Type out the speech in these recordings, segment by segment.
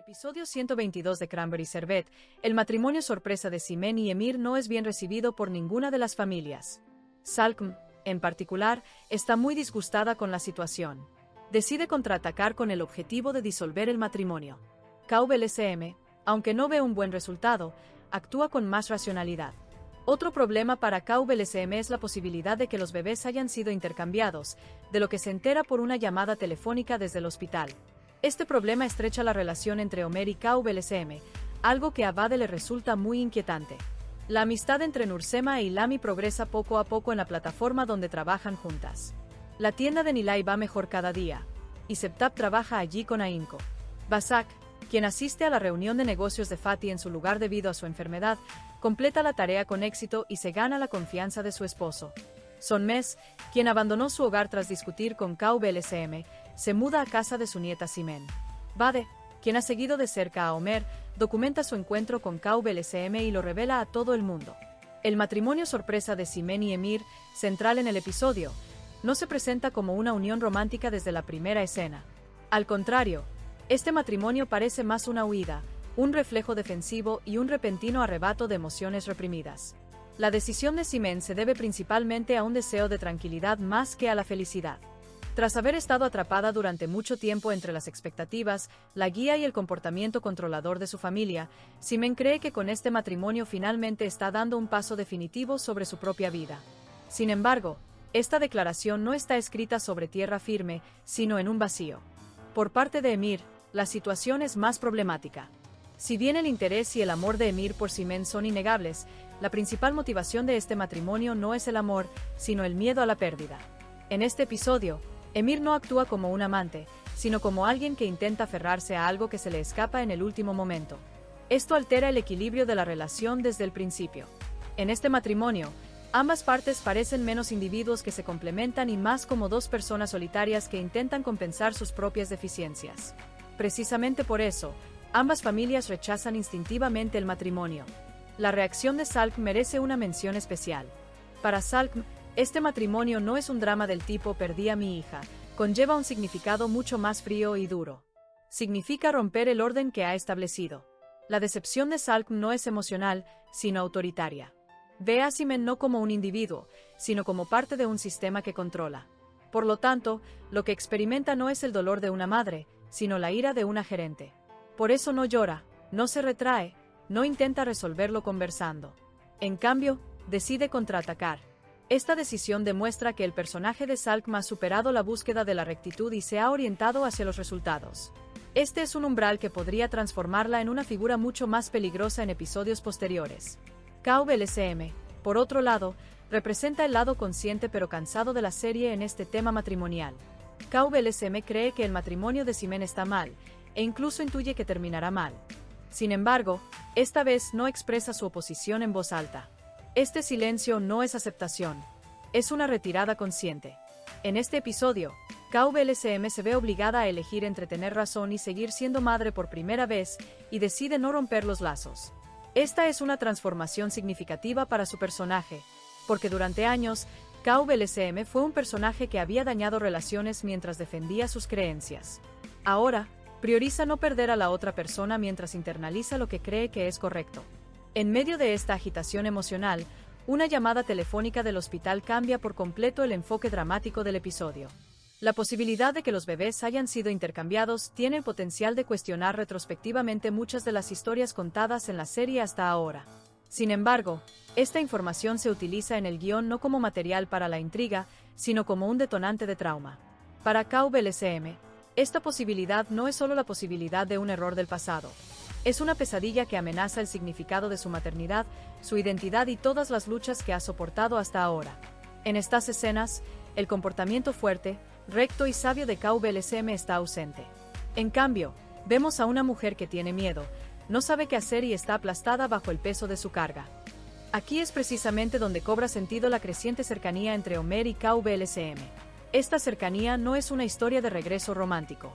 Episodio 122 de Cranberry Sherbet, el matrimonio sorpresa de Simen y Emir no es bien recibido por ninguna de las familias. Salkm, en particular, está muy disgustada con la situación. Decide contraatacar con el objetivo de disolver el matrimonio. KVLSM, aunque no ve un buen resultado, actúa con más racionalidad. Otro problema para KVLSM es la posibilidad de que los bebés hayan sido intercambiados, de lo que se entera por una llamada telefónica desde el hospital. Este problema estrecha la relación entre Omer y KVLSM, algo que a Bade le resulta muy inquietante. La amistad entre Nursema e Ilami progresa poco a poco en la plataforma donde trabajan juntas. La tienda de Nilay va mejor cada día, y Septap trabaja allí con ahínco. Basak, quien asiste a la reunión de negocios de Fatih en su lugar debido a su enfermedad, completa la tarea con éxito y se gana la confianza de su esposo. Sonmes, quien abandonó su hogar tras discutir con KVLSM, se muda a casa de su nieta Simen. Bade, quien ha seguido de cerca a Omer, documenta su encuentro con KVLSM y lo revela a todo el mundo. El matrimonio sorpresa de Simen y Emir, central en el episodio, no se presenta como una unión romántica desde la primera escena. Al contrario, este matrimonio parece más una huida, un reflejo defensivo y un repentino arrebato de emociones reprimidas. La decisión de Simen se debe principalmente a un deseo de tranquilidad más que a la felicidad. Tras haber estado atrapada durante mucho tiempo entre las expectativas, la guía y el comportamiento controlador de su familia, Simen cree que con este matrimonio finalmente está dando un paso definitivo sobre su propia vida. Sin embargo, esta declaración no está escrita sobre tierra firme, sino en un vacío. Por parte de Emir, la situación es más problemática. Si bien el interés y el amor de Emir por Simen son innegables, la principal motivación de este matrimonio no es el amor, sino el miedo a la pérdida. En este episodio, Emir no actúa como un amante, sino como alguien que intenta aferrarse a algo que se le escapa en el último momento. Esto altera el equilibrio de la relación desde el principio. En este matrimonio, ambas partes parecen menos individuos que se complementan y más como dos personas solitarias que intentan compensar sus propias deficiencias. Precisamente por eso, ambas familias rechazan instintivamente el matrimonio. La reacción de Salkm merece una mención especial. Para Salkm, este matrimonio no es un drama del tipo «perdí a mi hija», conlleva un significado mucho más frío y duro. Significa romper el orden que ha establecido. La decepción de Salkm no es emocional, sino autoritaria. Ve a Simen no como un individuo, sino como parte de un sistema que controla. Por lo tanto, lo que experimenta no es el dolor de una madre, sino la ira de una gerente. Por eso no llora, no se retrae, no intenta resolverlo conversando. En cambio, decide contraatacar. Esta decisión demuestra que el personaje de Salkm ha superado la búsqueda de la rectitud y se ha orientado hacia los resultados. Este es un umbral que podría transformarla en una figura mucho más peligrosa en episodios posteriores. KVLSM, por otro lado, representa el lado consciente pero cansado de la serie en este tema matrimonial. KVLSM cree que el matrimonio de Simen está mal, e incluso intuye que terminará mal. Sin embargo, esta vez no expresa su oposición en voz alta. Este silencio no es aceptación, es una retirada consciente. En este episodio, KVLSM se ve obligada a elegir entre tener razón y seguir siendo madre por primera vez, y decide no romper los lazos. Esta es una transformación significativa para su personaje, porque durante años, KVLSM fue un personaje que había dañado relaciones mientras defendía sus creencias. Ahora, prioriza no perder a la otra persona mientras internaliza lo que cree que es correcto. En medio de esta agitación emocional, una llamada telefónica del hospital cambia por completo el enfoque dramático del episodio. La posibilidad de que los bebés hayan sido intercambiados tiene el potencial de cuestionar retrospectivamente muchas de las historias contadas en la serie hasta ahora. Sin embargo, esta información se utiliza en el guión no como material para la intriga, sino como un detonante de trauma. Para KVLSM, esta posibilidad no es solo la posibilidad de un error del pasado. Es una pesadilla que amenaza el significado de su maternidad, su identidad y todas las luchas que ha soportado hasta ahora. En estas escenas, el comportamiento fuerte, recto y sabio de KVLSM está ausente. En cambio, vemos a una mujer que tiene miedo, no sabe qué hacer y está aplastada bajo el peso de su carga. Aquí es precisamente donde cobra sentido la creciente cercanía entre Omer y KVLSM. Esta cercanía no es una historia de regreso romántico.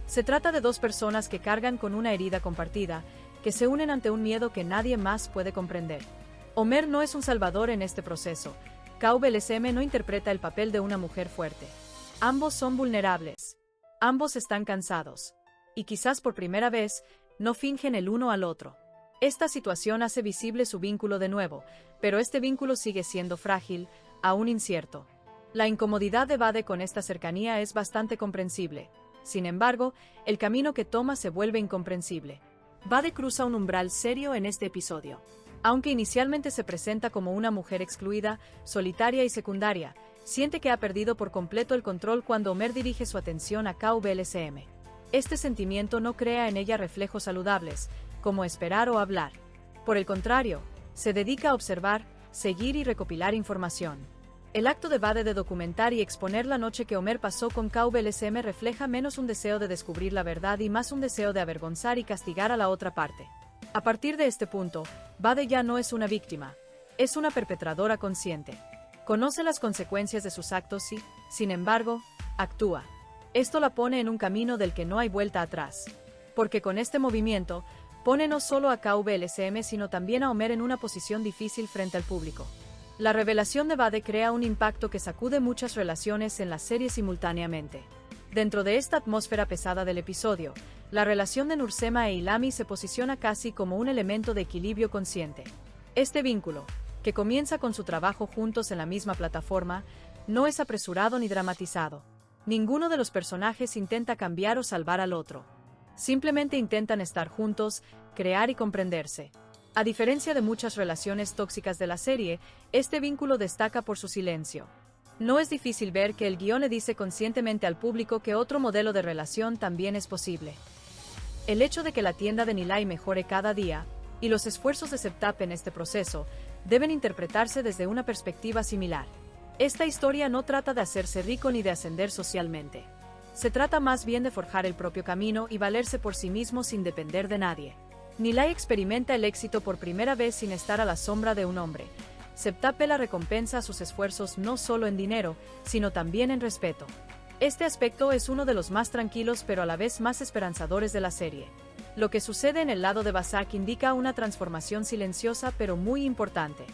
Se trata de dos personas que cargan con una herida compartida, que se unen ante un miedo que nadie más puede comprender. Omer no es un salvador en este proceso. KVLSM no interpreta el papel de una mujer fuerte. Ambos son vulnerables. Ambos están cansados. Y quizás por primera vez, no fingen el uno al otro. Esta situación hace visible su vínculo de nuevo, pero este vínculo sigue siendo frágil, aún incierto. La incomodidad de Vade con esta cercanía es bastante comprensible. Sin embargo, el camino que toma se vuelve incomprensible. Vade cruza un umbral serio en este episodio. Aunque inicialmente se presenta como una mujer excluida, solitaria y secundaria, siente que ha perdido por completo el control cuando Homer dirige su atención a KVLSM. Este sentimiento no crea en ella reflejos saludables, como esperar o hablar. Por el contrario, se dedica a observar, seguir y recopilar información. El acto de Vade de documentar y exponer la noche que Homer pasó con KVLSM refleja menos un deseo de descubrir la verdad y más un deseo de avergonzar y castigar a la otra parte. A partir de este punto, Vade ya no es una víctima, es una perpetradora consciente. Conoce las consecuencias de sus actos y, sin embargo, actúa. Esto la pone en un camino del que no hay vuelta atrás. Porque con este movimiento, pone no solo a KVLSM sino también a Homer en una posición difícil frente al público. La revelación de Vade crea un impacto que sacude muchas relaciones en la serie simultáneamente. Dentro de esta atmósfera pesada del episodio, la relación de Nursema e Ilami se posiciona casi como un elemento de equilibrio consciente. Este vínculo, que comienza con su trabajo juntos en la misma plataforma, no es apresurado ni dramatizado. Ninguno de los personajes intenta cambiar o salvar al otro. Simplemente intentan estar juntos, crear y comprenderse. A diferencia de muchas relaciones tóxicas de la serie, este vínculo destaca por su silencio. No es difícil ver que el guión le dice conscientemente al público que otro modelo de relación también es posible. El hecho de que la tienda de Nilay mejore cada día, y los esfuerzos de Septap en este proceso, deben interpretarse desde una perspectiva similar. Esta historia no trata de hacerse rico ni de ascender socialmente. Se trata más bien de forjar el propio camino y valerse por sí mismo sin depender de nadie. Nilay experimenta el éxito por primera vez sin estar a la sombra de un hombre. Septap ve la recompensa a sus esfuerzos no solo en dinero, sino también en respeto. Este aspecto es uno de los más tranquilos pero a la vez más esperanzadores de la serie. Lo que sucede en el lado de Vasak indica una transformación silenciosa pero muy importante.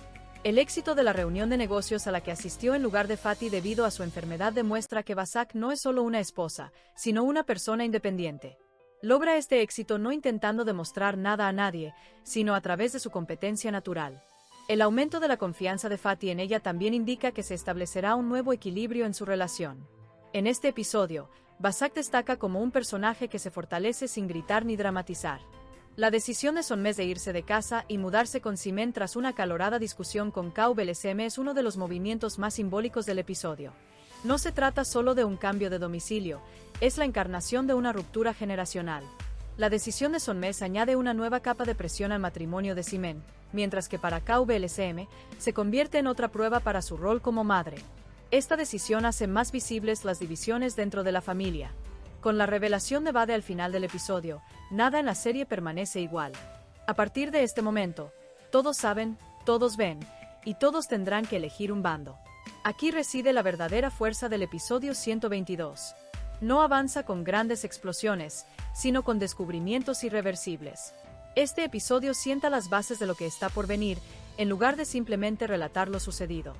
El éxito de la reunión de negocios a la que asistió en lugar de Fatih debido a su enfermedad demuestra que Vasak no es solo una esposa, sino una persona independiente. Logra este éxito no intentando demostrar nada a nadie, sino a través de su competencia natural. El aumento de la confianza de Fatih en ella también indica que se establecerá un nuevo equilibrio en su relación. En este episodio, Vasak destaca como un personaje que se fortalece sin gritar ni dramatizar. La decisión de Sonmez de irse de casa y mudarse con Simen tras una acalorada discusión con KVLSM es uno de los movimientos más simbólicos del episodio. No se trata solo de un cambio de domicilio, es la encarnación de una ruptura generacional. La decisión de Sonmez añade una nueva capa de presión al matrimonio de Simen, mientras que para KVLSM se convierte en otra prueba para su rol como madre. Esta decisión hace más visibles las divisiones dentro de la familia. Con la revelación de Vade al final del episodio, nada en la serie permanece igual. A partir de este momento, todos saben, todos ven, y todos tendrán que elegir un bando. Aquí reside la verdadera fuerza del episodio 122. No avanza con grandes explosiones, sino con descubrimientos irreversibles. Este episodio sienta las bases de lo que está por venir, en lugar de simplemente relatar lo sucedido.